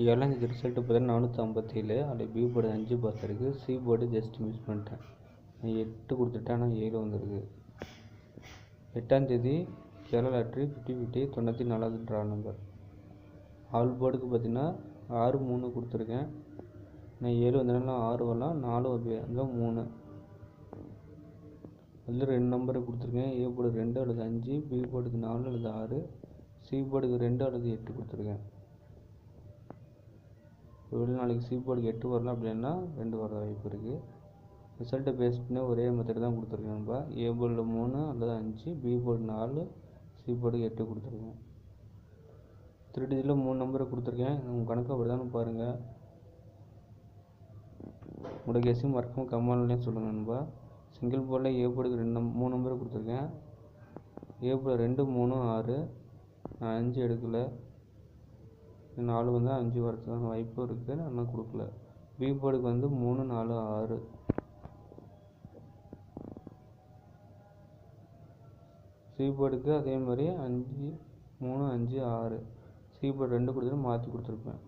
ஏழாம் தேதி ரிசல்ட்டு பார்த்தீங்கன்னா 457. அதில் பி போர்டு 5 பாஸ் இருக்குது. சி போர்டு ஜஸ்ட் மிஸ் பண்ணிட்டேன். 8 கொடுத்துட்டேன், ஆனால் 7 வந்திருக்கு. 8ஆம் தேதி கேரளா லாட்ரி 50/50 94வது ட்ரா நம்பர். ஆல் போர்டுக்கு பார்த்தீங்கன்னா 6 3 கொடுத்துருக்கேன். நான் 7 வந்ததுனால 6 வரலாம், 4 வந்து 3. அதில் 2 நம்பரை கொடுத்துருக்கேன். ஏ போர்டு 2 அல்லது 5, பி போர்டுக்கு 4 அல்லது 6, சி போர்டுக்கு 2 அல்லது 8 கொடுத்துருக்கேன். ஒருவேளை நாளைக்கு சி போர்டுக்கு 8 வரலாம், அப்படின்னா 2 வர வாய்ப்பு இருக்குது. ரிசல்ட்டை பேஸ் பண்ணி ஒரே மெத்தட் தான் கொடுத்துருக்கேன்ப்பா. ஏ போர்டில் 3 அல்லது 5, பி போர்டு 4, சி போர்டுக்கு 8 கொடுத்துருக்கேன். 3 டிஜிட்டில் 3 நம்பரை கொடுத்துருக்கேன். உங்கள் கணக்கு அப்படி தானே பாருங்கள். உங்களோட கெஸ்ஸிங் மறக்காமல் கமெண்ட்லேயும் சொல்லுங்கள் நண்பா. சிங்கிள் போர்டில் ஏ போர்டுக்கு 3 நம்பரை கொடுத்துருக்கேன். ஏ போர்டு 2 3 6, நான் 5 எடுக்கலை. 4 வந்து 5 வரதுக்கான வாய்ப்பு இருக்குது, ஆனால் கொடுக்கல. பி போர்டுக்கு வந்து 3 4 6. சி போர்டுக்கு அதே மாதிரி 5 3 5 6. சி போர்டு 2 கொடுத்துட்டு மாற்றி கொடுத்துருப்பேன்.